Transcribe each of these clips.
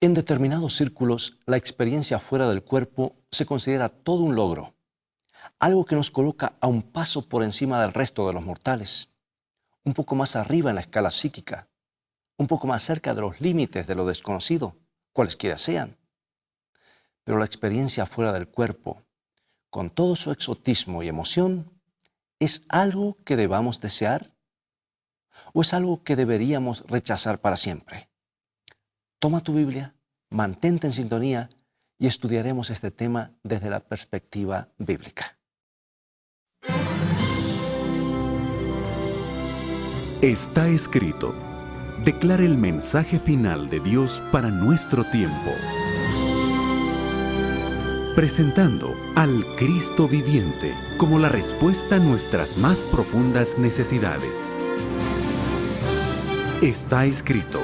En determinados círculos, la experiencia fuera del cuerpo se considera todo un logro, algo que nos coloca a un paso por encima del resto de los mortales, un poco más arriba en la escala psíquica, un poco más cerca de los límites de lo desconocido, cualesquiera sean. Pero la experiencia fuera del cuerpo, con todo su exotismo y emoción, ¿es algo que debamos desear? ¿O es algo que deberíamos rechazar para siempre? Toma tu Biblia, mantente en sintonía y estudiaremos este tema desde la perspectiva bíblica. Está escrito. Declara el mensaje final de Dios para nuestro tiempo. Presentando al Cristo viviente como la respuesta a nuestras más profundas necesidades. Está escrito.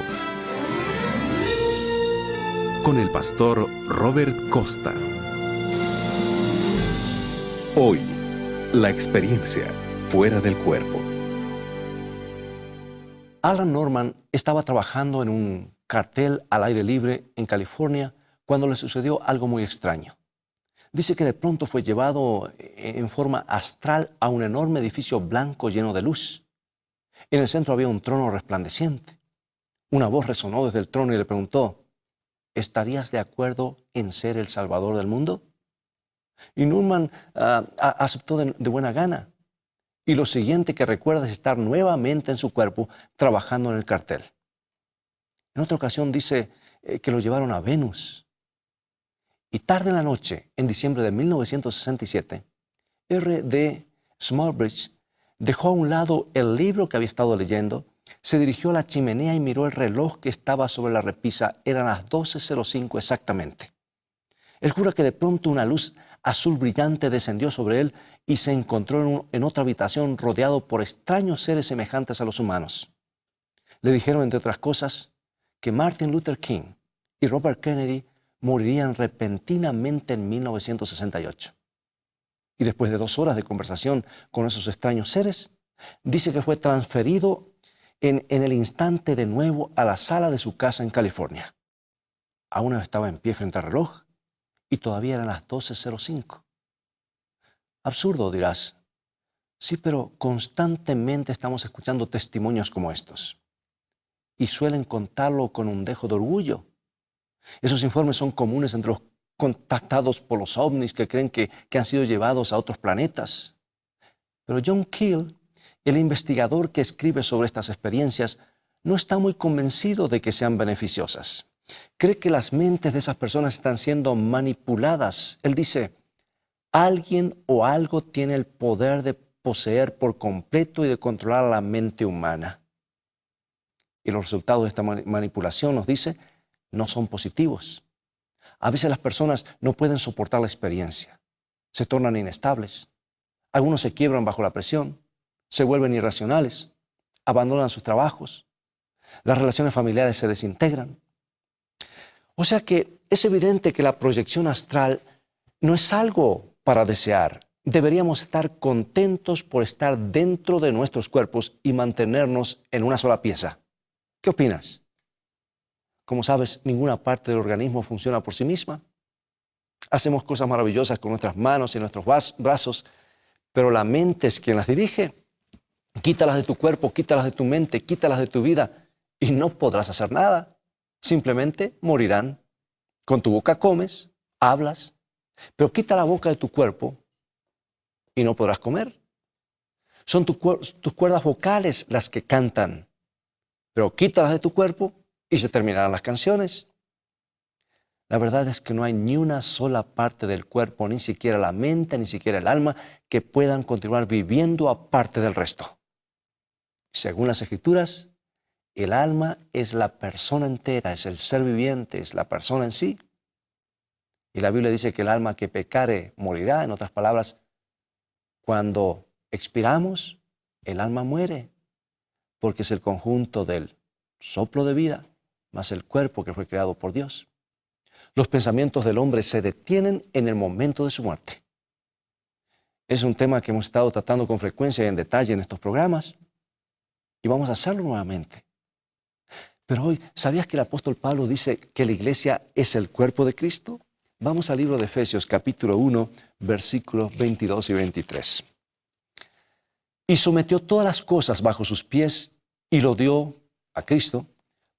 Con el pastor Robert Costa. Hoy, la experiencia fuera del cuerpo. Alan Norman estaba trabajando en un cartel al aire libre en California cuando le sucedió algo muy extraño. Dice que de pronto fue llevado en forma astral a un enorme edificio blanco lleno de luz. En el centro había un trono resplandeciente. Una voz resonó desde el trono y le preguntó: ¿estarías de acuerdo en ser el Salvador del mundo? Y Norman aceptó de buena gana. Y lo siguiente que recuerda es estar nuevamente en su cuerpo trabajando en el cartel. En otra ocasión dice que lo llevaron a Venus. Y tarde en la noche, en diciembre de 1967, R.D. Smallbridge dejó a un lado el libro que había estado leyendo, se dirigió a la chimenea y miró el reloj que estaba sobre la repisa. Eran las 12:05 exactamente. Él jura que de pronto una luz azul brillante descendió sobre él y se encontró en otra habitación rodeado por extraños seres semejantes a los humanos. Le dijeron, entre otras cosas, que Martin Luther King y Robert Kennedy morirían repentinamente en 1968. Y después de 2 horas de conversación con esos extraños seres, dice que fue transferido en el instante de nuevo a la sala de su casa en California. Aún estaba en pie frente al reloj y todavía eran las 12:05. Absurdo, dirás. Sí, pero constantemente estamos escuchando testimonios como estos. Y suelen contarlo con un dejo de orgullo. Esos informes son comunes entre los contactados por los ovnis que creen que han sido llevados a otros planetas. Pero John Keel, el investigador que escribe sobre estas experiencias, no está muy convencido de que sean beneficiosas. Cree que las mentes de esas personas están siendo manipuladas. Él dice: alguien o algo tiene el poder de poseer por completo y de controlar a la mente humana. Y los resultados de esta manipulación, nos dice, no son positivos. A veces las personas no pueden soportar la experiencia, se tornan inestables, algunos se quiebran bajo la presión, se vuelven irracionales, abandonan sus trabajos, las relaciones familiares se desintegran. O sea que es evidente que la proyección astral no es algo para desear. Deberíamos estar contentos por estar dentro de nuestros cuerpos y mantenernos en una sola pieza. ¿Qué opinas? Como sabes, ninguna parte del organismo funciona por sí misma. Hacemos cosas maravillosas con nuestras manos y nuestros brazos, pero la mente es quien las dirige. Quítalas de tu cuerpo, quítalas de tu mente, quítalas de tu vida y no podrás hacer nada. Simplemente morirán. Con tu boca comes, hablas, pero quita la boca de tu cuerpo y no podrás comer. Son tus cuerdas vocales las que cantan, pero quítalas de tu cuerpo y se terminarán las canciones. La verdad es que no hay ni una sola parte del cuerpo, ni siquiera la mente, ni siquiera el alma, que puedan continuar viviendo aparte del resto. Según las Escrituras, el alma es la persona entera, es el ser viviente, es la persona en sí. Y la Biblia dice que el alma que pecare morirá. En otras palabras, cuando expiramos, el alma muere, porque es el conjunto del soplo de vida más el cuerpo que fue creado por Dios. Los pensamientos del hombre se detienen en el momento de su muerte. Es un tema que hemos estado tratando con frecuencia y en detalle en estos programas, y vamos a hacerlo nuevamente. Pero hoy, ¿sabías que el apóstol Pablo dice que la iglesia es el cuerpo de Cristo? Vamos al libro de Efesios, capítulo 1, versículos 22 y 23. Y sometió todas las cosas bajo sus pies y lo dio a Cristo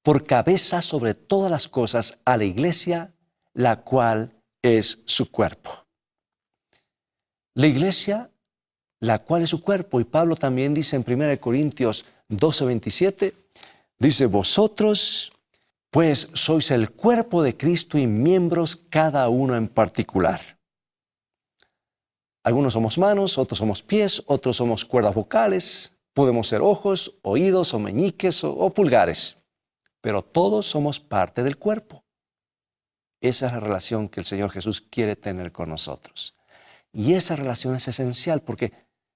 por cabeza sobre todas las cosas a la iglesia, la cual es su cuerpo. La iglesia, la cual es su cuerpo. Y Pablo también dice en 1 Corintios 12, 27, dice, vosotros pues sois el cuerpo de Cristo y miembros cada uno en particular. Algunos somos manos, otros somos pies, otros somos cuerdas vocales, podemos ser ojos, oídos o meñiques o pulgares, pero todos somos parte del cuerpo. Esa es la relación que el Señor Jesús quiere tener con nosotros. Y esa relación es esencial porque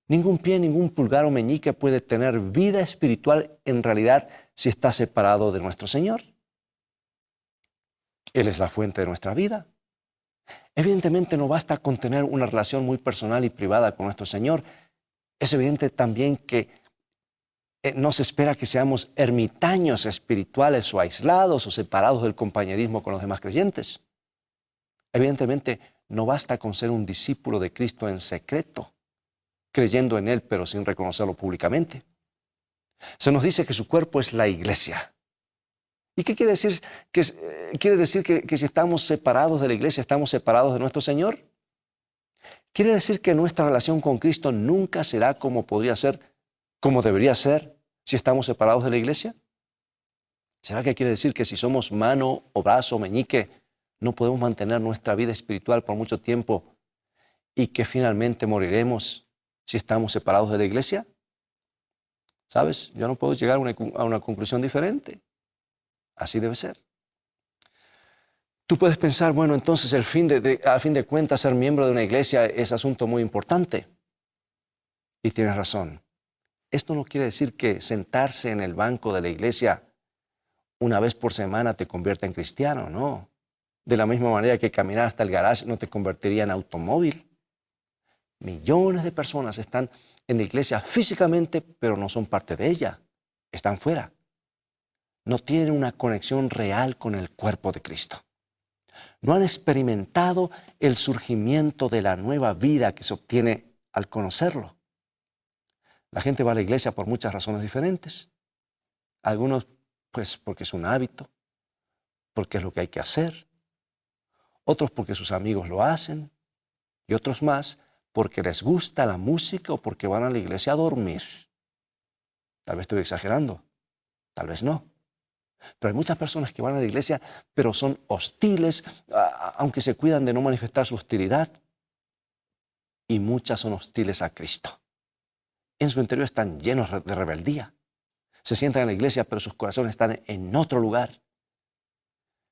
ningún pie, ningún pulgar o meñique puede tener vida espiritual en realidad si está separado de nuestro Señor. Él es la fuente de nuestra vida. Evidentemente no basta con tener una relación muy personal y privada con nuestro Señor. Es evidente también que no se espera que seamos ermitaños espirituales o aislados o separados del compañerismo con los demás creyentes. Evidentemente no basta con ser un discípulo de Cristo en secreto, creyendo en Él pero sin reconocerlo públicamente. Se nos dice que su cuerpo es la iglesia. ¿Y qué quiere decir? ¿Quiere decir que si estamos separados de la iglesia, estamos separados de nuestro Señor? ¿Quiere decir que nuestra relación con Cristo nunca será como podría ser, como debería ser, si estamos separados de la iglesia? ¿Será que quiere decir que si somos mano o brazo o meñique, no podemos mantener nuestra vida espiritual por mucho tiempo y que finalmente moriremos si estamos separados de la iglesia? ¿Sabes? Yo no puedo llegar a una conclusión diferente. Así debe ser. Tú puedes pensar, bueno, entonces a fin de cuentas ser miembro de una iglesia es asunto muy importante. Y tienes razón. Esto no quiere decir que sentarse en el banco de la iglesia una vez por semana te convierta en cristiano, no. De la misma manera que caminar hasta el garage no te convertiría en automóvil. Millones de personas están en la iglesia físicamente, pero no son parte de ella. Están fuera. No tienen una conexión real con el cuerpo de Cristo. No han experimentado el surgimiento de la nueva vida que se obtiene al conocerlo. La gente va a la iglesia por muchas razones diferentes. Algunos, pues, porque es un hábito, porque es lo que hay que hacer. Otros porque sus amigos lo hacen. Y otros más porque les gusta la música o porque van a la iglesia a dormir. Tal vez estoy exagerando, tal vez no. Pero hay muchas personas que van a la iglesia, pero son hostiles, aunque se cuidan de no manifestar su hostilidad. Y muchas son hostiles a Cristo. En su interior están llenos de rebeldía. Se sientan en la iglesia, pero sus corazones están en otro lugar.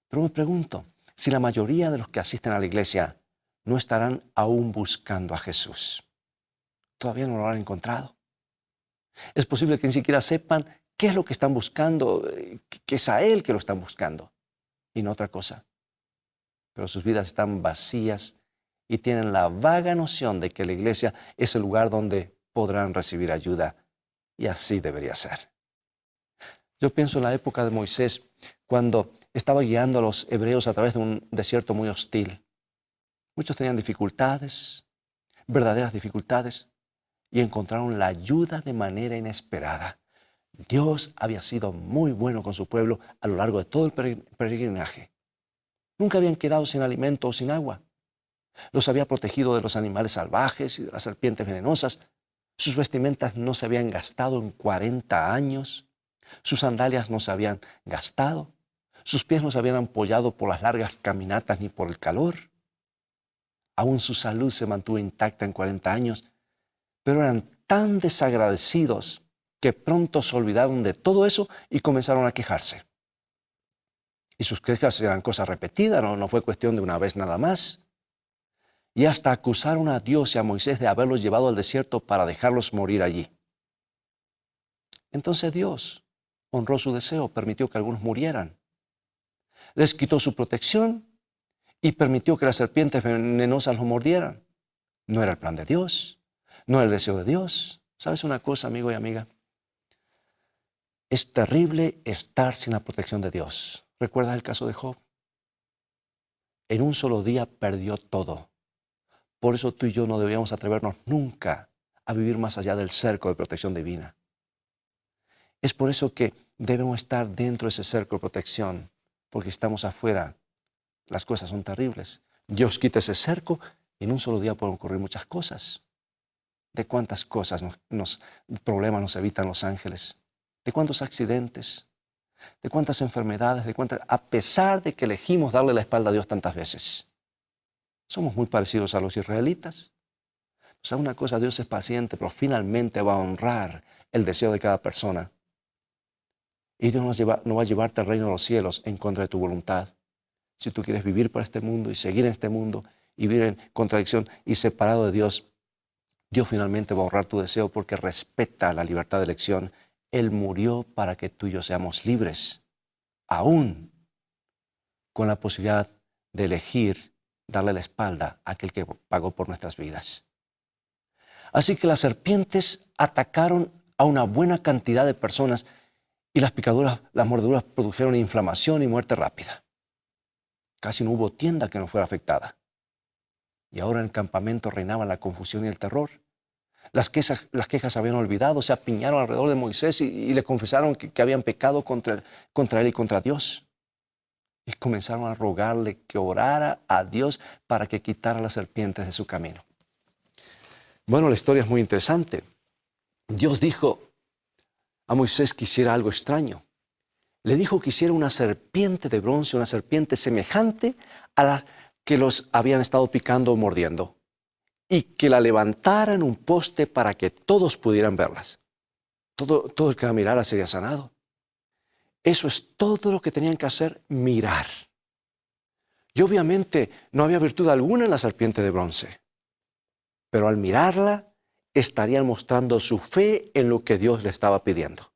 Pero me pregunto, si la mayoría de los que asisten a la iglesia no estarán aún buscando a Jesús. Todavía no lo han encontrado. Es posible que ni siquiera sepan qué es lo que están buscando, que es a Él que lo están buscando y no otra cosa. Pero sus vidas están vacías y tienen la vaga noción de que la iglesia es el lugar donde podrán recibir ayuda, y así debería ser. Yo pienso en la época de Moisés, cuando estaba guiando a los hebreos a través de un desierto muy hostil. Muchos tenían dificultades, verdaderas dificultades, y encontraron la ayuda de manera inesperada. Dios había sido muy bueno con su pueblo a lo largo de todo el peregrinaje. Nunca habían quedado sin alimento o sin agua. Los había protegido de los animales salvajes y de las serpientes venenosas. Sus vestimentas no se habían gastado en 40 años. Sus sandalias no se habían gastado. Sus pies no se habían ampollado por las largas caminatas ni por el calor. Aún su salud se mantuvo intacta en 40 años, pero eran tan desagradecidos que pronto se olvidaron de todo eso y comenzaron a quejarse. Y sus quejas eran cosas repetidas, no fue cuestión de una vez nada más. Y hasta acusaron a Dios y a Moisés de haberlos llevado al desierto para dejarlos morir allí. Entonces Dios honró su deseo, permitió que algunos murieran. Les quitó su protección y permitió que las serpientes venenosas los mordieran. No era el plan de Dios, no era el deseo de Dios. ¿Sabes una cosa, amigo y amiga? Es terrible estar sin la protección de Dios. ¿Recuerdas el caso de Job? En un solo día perdió todo. Por eso tú y yo no deberíamos atrevernos nunca a vivir más allá del cerco de protección divina. Es por eso que debemos estar dentro de ese cerco de protección, porque si estamos afuera, las cosas son terribles. Dios quita ese cerco y en un solo día pueden ocurrir muchas cosas. ¿De cuántas cosas problemas nos evitan los ángeles? ¿De cuántos accidentes? ¿De cuántas enfermedades? A pesar de que elegimos darle la espalda a Dios tantas veces. Somos muy parecidos a los israelitas. O sea, una cosa, Dios es paciente, pero finalmente va a honrar el deseo de cada persona. Y Dios no va a llevarte al reino de los cielos en contra de tu voluntad. Si tú quieres vivir para este mundo y seguir en este mundo y vivir en contradicción y separado de Dios, Dios finalmente va a honrar tu deseo porque respeta la libertad de elección. Él murió para que tú y yo seamos libres, aún con la posibilidad de elegir darle la espalda a aquel que pagó por nuestras vidas. Así que las serpientes atacaron a una buena cantidad de personas y las picaduras, las mordeduras produjeron inflamación y muerte rápida. Casi no hubo tienda que no fuera afectada. Y ahora en el campamento reinaban la confusión y el terror. Las quejas se habían olvidado, se apiñaron alrededor de Moisés y le confesaron que habían pecado contra él y contra Dios. Y comenzaron a rogarle que orara a Dios para que quitara las serpientes de su camino. Bueno, la historia es muy interesante. Dios dijo a Moisés que hiciera algo extraño. Le dijo que hiciera una serpiente de bronce, una serpiente semejante a la que los habían estado picando o mordiendo, y que la levantara en un poste para que todos pudieran verlas. Todo el que la mirara sería sanado. Eso es todo lo que tenían que hacer, mirar. Y obviamente no había virtud alguna en la serpiente de bronce, pero al mirarla estarían mostrando su fe en lo que Dios le estaba pidiendo.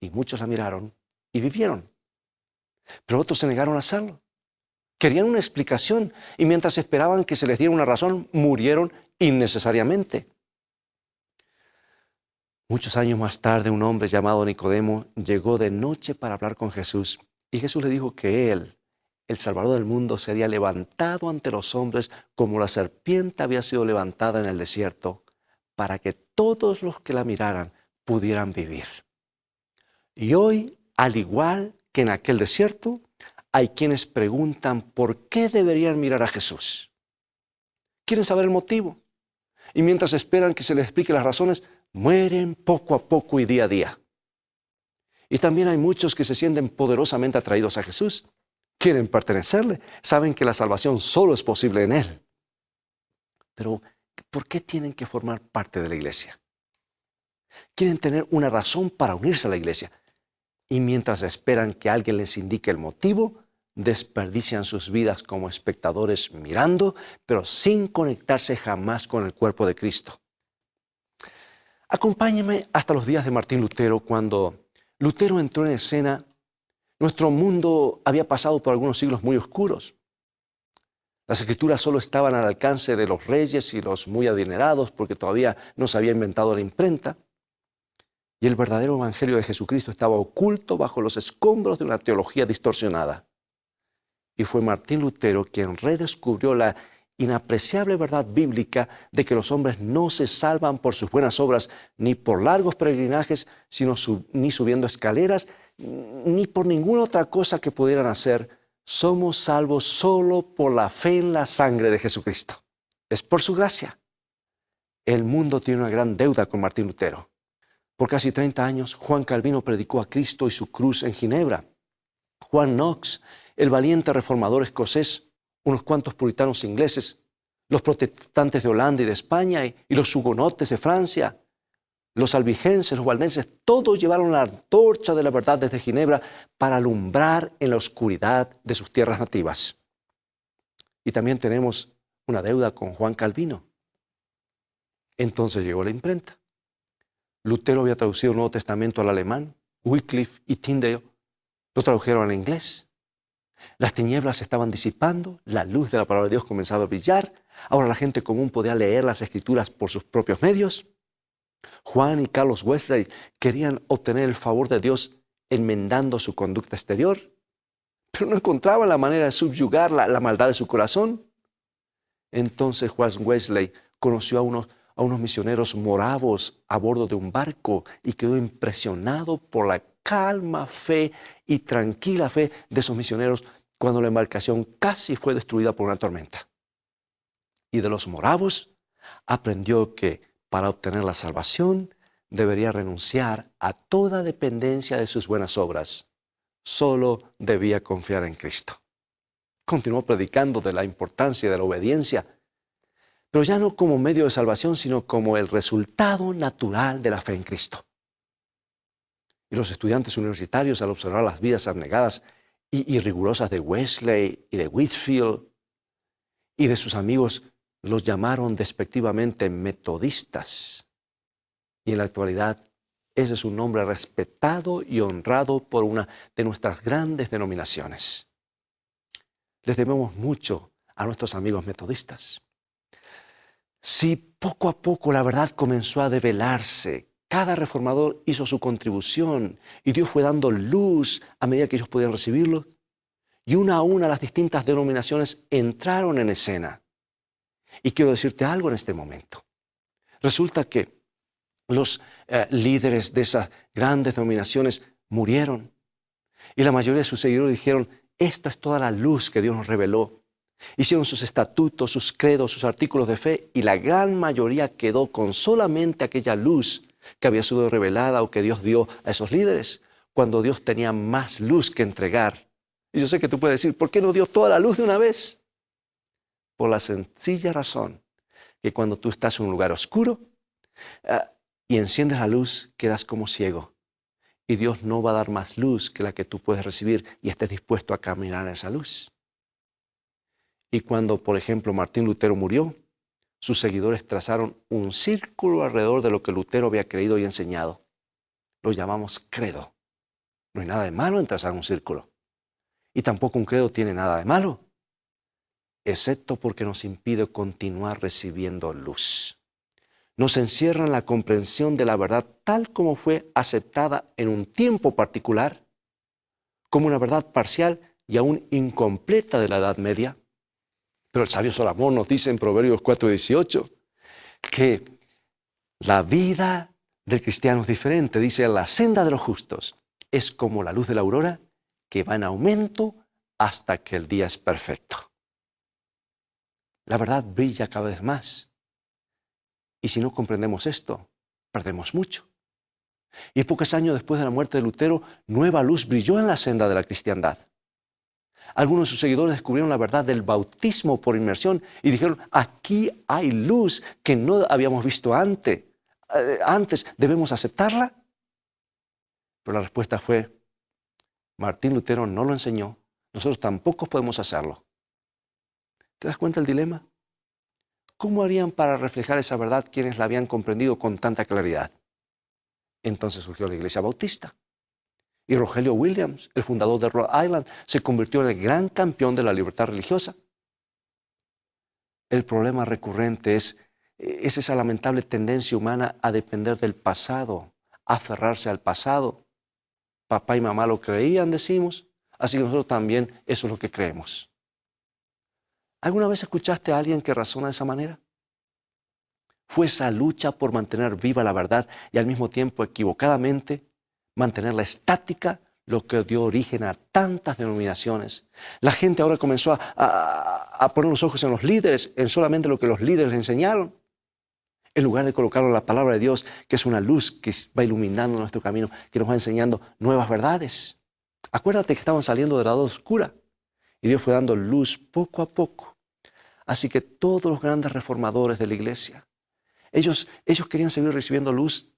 Y muchos la miraron y vivieron, pero otros se negaron a hacerlo. Querían una explicación y mientras esperaban que se les diera una razón, murieron innecesariamente. Muchos años más tarde, un hombre llamado Nicodemo llegó de noche para hablar con Jesús y Jesús le dijo que él, el Salvador del mundo, sería levantado ante los hombres como la serpiente había sido levantada en el desierto, para que todos los que la miraran pudieran vivir. Y hoy, al igual que en aquel desierto, hay quienes preguntan por qué deberían mirar a Jesús. Quieren saber el motivo. Y mientras esperan que se les explique las razones, mueren poco a poco y día a día. Y también hay muchos que se sienten poderosamente atraídos a Jesús. Quieren pertenecerle. Saben que la salvación solo es posible en Él. Pero, ¿por qué tienen que formar parte de la iglesia? Quieren tener una razón para unirse a la iglesia. Y mientras esperan que alguien les indique el motivo, desperdician sus vidas como espectadores mirando, pero sin conectarse jamás con el cuerpo de Cristo. Acompáñenme hasta los días de Martín Lutero. Cuando Lutero entró en escena, nuestro mundo había pasado por algunos siglos muy oscuros. Las escrituras solo estaban al alcance de los reyes y los muy adinerados porque todavía no se había inventado la imprenta. Y el verdadero evangelio de Jesucristo estaba oculto bajo los escombros de una teología distorsionada. Y fue Martín Lutero quien redescubrió la inapreciable verdad bíblica de que los hombres no se salvan por sus buenas obras, ni por largos peregrinajes, ni subiendo escaleras, ni por ninguna otra cosa que pudieran hacer. Somos salvos solo por la fe en la sangre de Jesucristo. Es por su gracia. El mundo tiene una gran deuda con Martín Lutero. Por casi 30 años, Juan Calvino predicó a Cristo y su cruz en Ginebra. Juan Knox, el valiente reformador escocés, unos cuantos puritanos ingleses, los protestantes de Holanda y de España y los hugonotes de Francia, los albigenses, los valdenses, todos llevaron la antorcha de la verdad desde Ginebra para alumbrar en la oscuridad de sus tierras nativas. Y también tenemos una deuda con Juan Calvino. Entonces llegó la imprenta. Lutero había traducido el Nuevo Testamento al alemán, Wycliffe y Tyndale lo tradujeron al inglés. Las tinieblas se estaban disipando, la luz de la palabra de Dios comenzaba a brillar. Ahora la gente común podía leer las Escrituras por sus propios medios. Juan y Carlos Wesley querían obtener el favor de Dios enmendando su conducta exterior, pero no encontraban la manera de subyugar la maldad de su corazón. Entonces Juan Wesley conoció a unos misioneros moravos a bordo de un barco y quedó impresionado por la calma fe y tranquila fe de esos misioneros cuando la embarcación casi fue destruida por una tormenta. Y de los moravos aprendió que para obtener la salvación debería renunciar a toda dependencia de sus buenas obras. Solo debía confiar en Cristo. Continuó predicando de la importancia de la obediencia, pero ya no como medio de salvación, sino como el resultado natural de la fe en Cristo. Y los estudiantes universitarios, al observar las vidas abnegadas y rigurosas de Wesley y de Whitefield y de sus amigos, los llamaron despectivamente metodistas. Y en la actualidad, ese es un nombre respetado y honrado por una de nuestras grandes denominaciones. Les debemos mucho a nuestros amigos metodistas. Si poco a poco la verdad comenzó a develarse, cada reformador hizo su contribución y Dios fue dando luz a medida que ellos podían recibirlo, y una a una las distintas denominaciones entraron en escena. Y quiero decirte algo en este momento. Resulta que los líderes de esas grandes denominaciones murieron y la mayoría de sus seguidores dijeron: esta es toda la luz que Dios nos reveló. Hicieron sus estatutos, sus credos, sus artículos de fe, y la gran mayoría quedó con solamente aquella luz que había sido revelada o que Dios dio a esos líderes, cuando Dios tenía más luz que entregar. Y yo sé que tú puedes decir: ¿por qué no dio toda la luz de una vez? Por la sencilla razón que cuando tú estás en un lugar oscuro y enciendes la luz, quedas como ciego. Y Dios no va a dar más luz que la que tú puedes recibir y estés dispuesto a caminar en esa luz. Y cuando, por ejemplo, Martín Lutero murió, sus seguidores trazaron un círculo alrededor de lo que Lutero había creído y enseñado. Lo llamamos credo. No hay nada de malo en trazar un círculo. Y tampoco un credo tiene nada de malo, excepto porque nos impide continuar recibiendo luz. Nos encierra en la comprensión de la verdad tal como fue aceptada en un tiempo particular, como una verdad parcial y aún incompleta de la Edad Media. Pero el sabio Salomón nos dice en Proverbios 4:18 que la vida del cristiano es diferente. Dice: la senda de los justos es como la luz de la aurora que va en aumento hasta que el día es perfecto. La verdad brilla cada vez más. Y si no comprendemos esto, perdemos mucho. Y pocos años después de la muerte de Lutero, nueva luz brilló en la senda de la cristiandad. Algunos de sus seguidores descubrieron la verdad del bautismo por inmersión y dijeron: aquí hay luz que no habíamos visto antes. ¿Debemos aceptarla? Pero la respuesta fue: Martín Lutero no lo enseñó, nosotros tampoco podemos hacerlo. ¿Te das cuenta del dilema? ¿Cómo harían para reflejar esa verdad quienes la habían comprendido con tanta claridad? Entonces surgió la Iglesia Bautista. Y Rogelio Williams, el fundador de Rhode Island, se convirtió en el gran campeón de la libertad religiosa. El problema recurrente es esa lamentable tendencia humana a depender del pasado, a aferrarse al pasado. Papá y mamá lo creían, decimos, así que nosotros también eso es lo que creemos. ¿Alguna vez escuchaste a alguien que razona de esa manera? Fue esa lucha por mantener viva la verdad y al mismo tiempo equivocadamente mantenerla estática lo que dio origen a tantas denominaciones. La gente ahora comenzó a poner los ojos en los líderes, en solamente lo que los líderes les enseñaron, en lugar de colocarlo en la palabra de Dios, que es una luz que va iluminando nuestro camino, que nos va enseñando nuevas verdades. Acuérdate que estaban saliendo de la edad oscura y Dios fue dando luz poco a poco. Así que todos los grandes reformadores de la iglesia, ellos querían seguir recibiendo luz,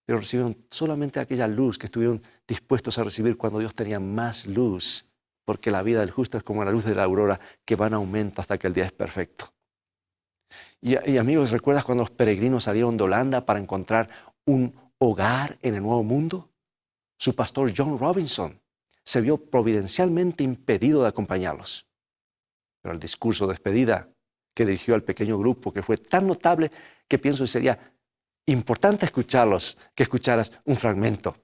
pero recibieron solamente aquella luz que estuvieron dispuestos a recibir cuando Dios tenía más luz, porque la vida del justo es como la luz de la aurora que va en aumento hasta que el día es perfecto. Y amigos, ¿recuerdas cuando los peregrinos salieron de Holanda para encontrar un hogar en el Nuevo Mundo? Su pastor John Robinson se vio providencialmente impedido de acompañarlos. Pero el discurso de despedida que dirigió al pequeño grupo, que fue tan notable que pienso que sería importante que escucharas un fragmento.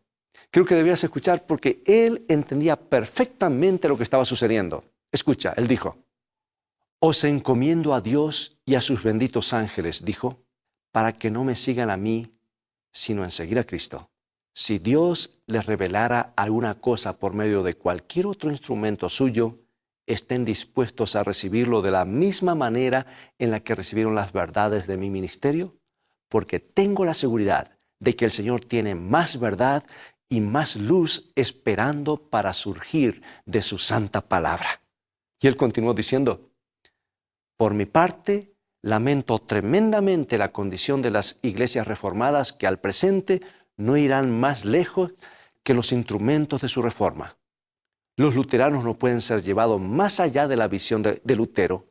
Creo que deberías escuchar porque él entendía perfectamente lo que estaba sucediendo. Escucha, él dijo, os encomiendo a Dios y a sus benditos ángeles, dijo, para que no me sigan a mí, sino en seguir a Cristo. Si Dios les revelara alguna cosa por medio de cualquier otro instrumento suyo, estén dispuestos a recibirlo de la misma manera en la que recibieron las verdades de mi ministerio, porque tengo la seguridad de que el Señor tiene más verdad y más luz esperando para surgir de su santa palabra. Y él continuó diciendo, por mi parte, lamento tremendamente la condición de las iglesias reformadas que al presente no irán más lejos que los instrumentos de su reforma. Los luteranos no pueden ser llevados más allá de la visión de Lutero,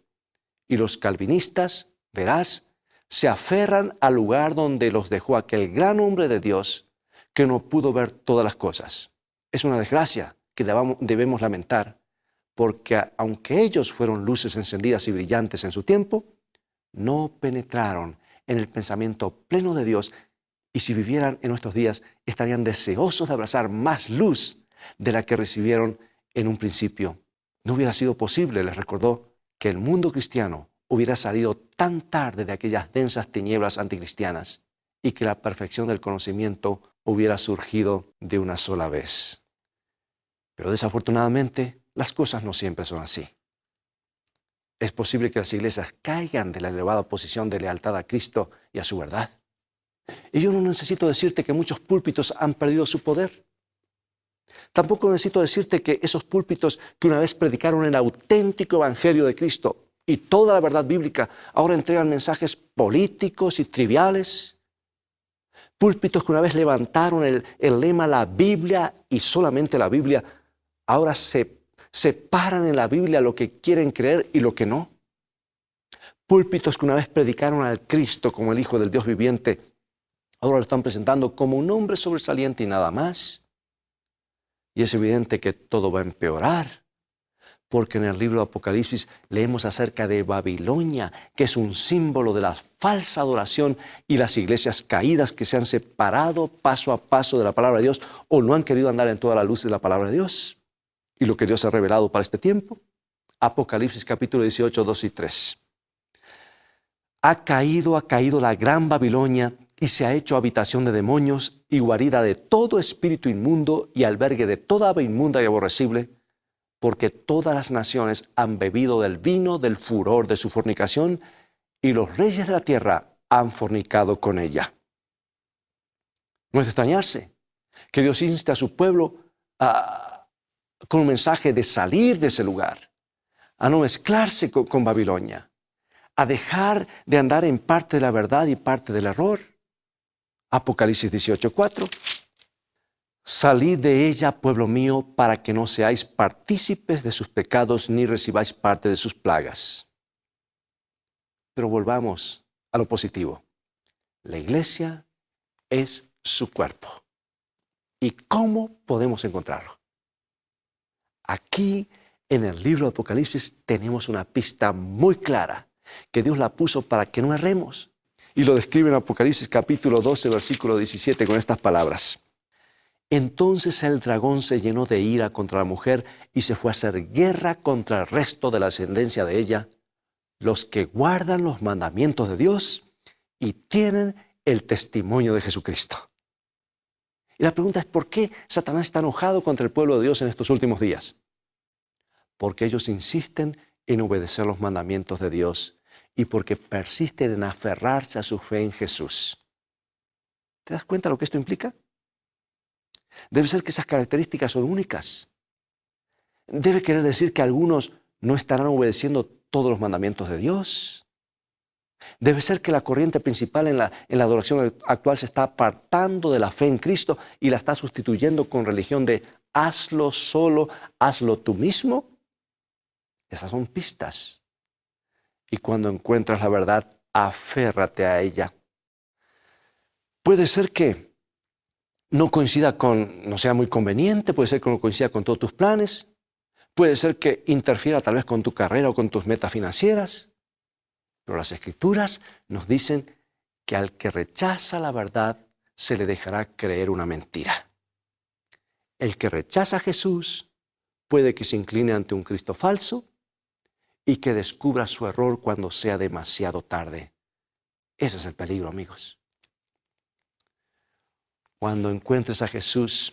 y los calvinistas, verás, se aferran al lugar donde los dejó aquel gran hombre de Dios que no pudo ver todas las cosas. Es una desgracia que debemos lamentar, porque aunque ellos fueron luces encendidas y brillantes en su tiempo, no penetraron en el pensamiento pleno de Dios, y si vivieran en nuestros días estarían deseosos de abrazar más luz de la que recibieron en un principio. No hubiera sido posible, les recordó, que el mundo cristiano hubiera salido tan tarde de aquellas densas tinieblas anticristianas y que la perfección del conocimiento hubiera surgido de una sola vez. Pero desafortunadamente, las cosas no siempre son así. Es posible que las iglesias caigan de la elevada posición de lealtad a Cristo y a su verdad. Y yo no necesito decirte que muchos púlpitos han perdido su poder. Tampoco necesito decirte que esos púlpitos que una vez predicaron el auténtico evangelio de Cristo y toda la verdad bíblica, ahora entregan mensajes políticos y triviales. Púlpitos que una vez levantaron el lema la Biblia y solamente la Biblia, ahora se separan en la Biblia lo que quieren creer y lo que no. Púlpitos que una vez predicaron al Cristo como el Hijo del Dios viviente, ahora lo están presentando como un hombre sobresaliente y nada más. Y es evidente que todo va a empeorar, porque en el libro de Apocalipsis leemos acerca de Babilonia, que es un símbolo de la falsa adoración y las iglesias caídas que se han separado paso a paso de la palabra de Dios o no han querido andar en toda la luz de la palabra de Dios. Y lo que Dios ha revelado para este tiempo, Apocalipsis capítulo 18, 2 y 3. Ha caído la gran Babilonia y se ha hecho habitación de demonios y guarida de todo espíritu inmundo y albergue de toda ave inmunda y aborrecible, porque todas las naciones han bebido del vino del furor de su fornicación y los reyes de la tierra han fornicado con ella. No es de extrañarse que Dios inste a su pueblo con un mensaje de salir de ese lugar, a no mezclarse con Babilonia, a dejar de andar en parte de la verdad y parte del error. Apocalipsis 18:4. Salid de ella, pueblo mío, para que no seáis partícipes de sus pecados ni recibáis parte de sus plagas. Pero volvamos a lo positivo. La iglesia es su cuerpo. ¿Y cómo podemos encontrarlo? Aquí en el libro de Apocalipsis tenemos una pista muy clara que Dios la puso para que no erremos. Y lo describe en Apocalipsis capítulo 12, versículo 17 con estas palabras. Entonces el dragón se llenó de ira contra la mujer y se fue a hacer guerra contra el resto de la descendencia de ella, los que guardan los mandamientos de Dios y tienen el testimonio de Jesucristo. Y la pregunta es, ¿por qué Satanás está enojado contra el pueblo de Dios en estos últimos días? Porque ellos insisten en obedecer los mandamientos de Dios y porque persisten en aferrarse a su fe en Jesús. ¿Te das cuenta de lo que esto implica? Debe ser que esas características son únicas. Debe querer decir que algunos no estarán obedeciendo todos los mandamientos de Dios. Debe ser que la corriente principal en la adoración actual se está apartando de la fe en Cristo y la está sustituyendo con religión de hazlo solo, hazlo tú mismo. Esas son pistas. Y cuando encuentras la verdad, aférrate a ella. Puede ser que no coincida no sea muy conveniente, puede ser que no coincida con todos tus planes, puede ser que interfiera tal vez con tu carrera o con tus metas financieras, pero las Escrituras nos dicen que al que rechaza la verdad se le dejará creer una mentira. El que rechaza a Jesús puede que se incline ante un Cristo falso y que descubra su error cuando sea demasiado tarde. Ese es el peligro, amigos. Cuando encuentres a Jesús,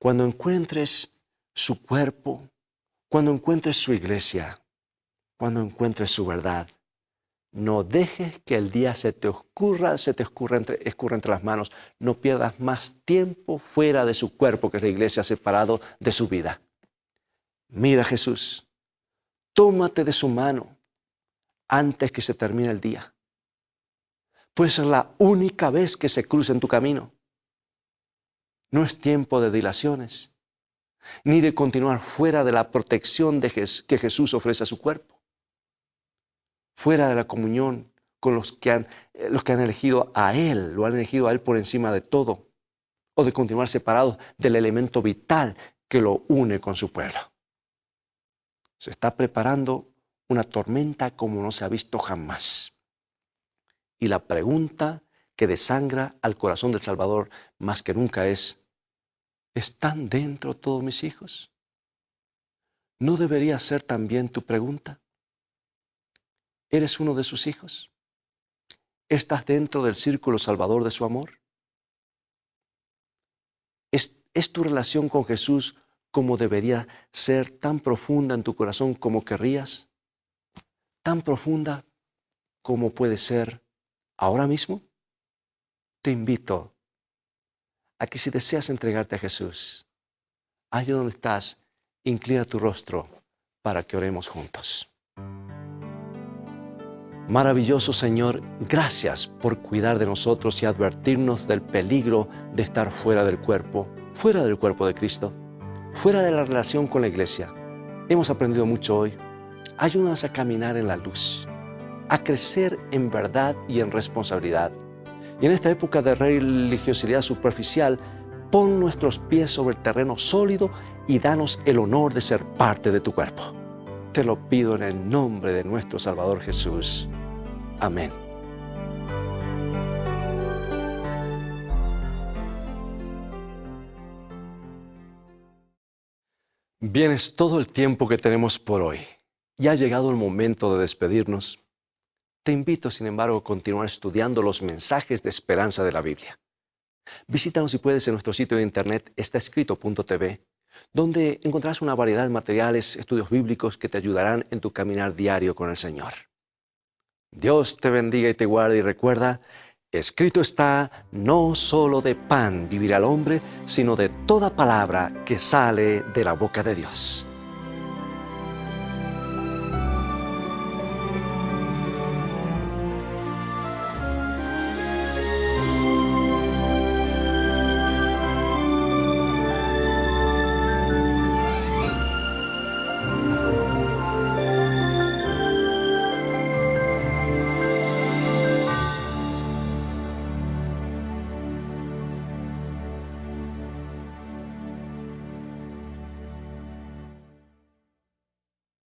cuando encuentres su cuerpo, cuando encuentres su iglesia, cuando encuentres su verdad, no dejes que el día se te escurra entre las manos. No pierdas más tiempo fuera de su cuerpo, que es la iglesia, separado de su vida. Mira a Jesús, tómate de su mano antes que se termine el día. Puede ser la única vez que se cruce en tu camino. No es tiempo de dilaciones, ni de continuar fuera de la protección que Jesús ofrece a su cuerpo. Fuera de la comunión con los que han elegido a Él, lo han elegido a Él por encima de todo, o de continuar separados del elemento vital que lo une con su pueblo. Se está preparando una tormenta como no se ha visto jamás. Y la pregunta que desangra al corazón del Salvador más que nunca es: ¿están dentro todos mis hijos? ¿No debería ser también tu pregunta? ¿Eres uno de sus hijos? ¿Estás dentro del círculo salvador de su amor? ¿Es tu relación con Jesús como debería ser, tan profunda en tu corazón como querrías? ¿Tan profunda como puede ser ahora mismo? Te invito a que, si deseas entregarte a Jesús, allá donde estás, inclina tu rostro para que oremos juntos. Maravilloso Señor, gracias por cuidar de nosotros y advertirnos del peligro de estar fuera del cuerpo de Cristo, fuera de la relación con la iglesia. Hemos aprendido mucho hoy. Ayúdanos a caminar en la luz, a crecer en verdad y en responsabilidad. Y en esta época de religiosidad superficial, pon nuestros pies sobre el terreno sólido y danos el honor de ser parte de tu cuerpo. Te lo pido en el nombre de nuestro Salvador Jesús. Amén. Bien, es todo el tiempo que tenemos por hoy. Ya ha llegado el momento de despedirnos. Te invito, sin embargo, a continuar estudiando los mensajes de esperanza de la Biblia. Visítanos si puedes en nuestro sitio de internet estaescrito.tv, donde encontrarás una variedad de materiales, estudios bíblicos que te ayudarán en tu caminar diario con el Señor. Dios te bendiga y te guarde, y recuerda, escrito está: no solo de pan vivirá el hombre, sino de toda palabra que sale de la boca de Dios.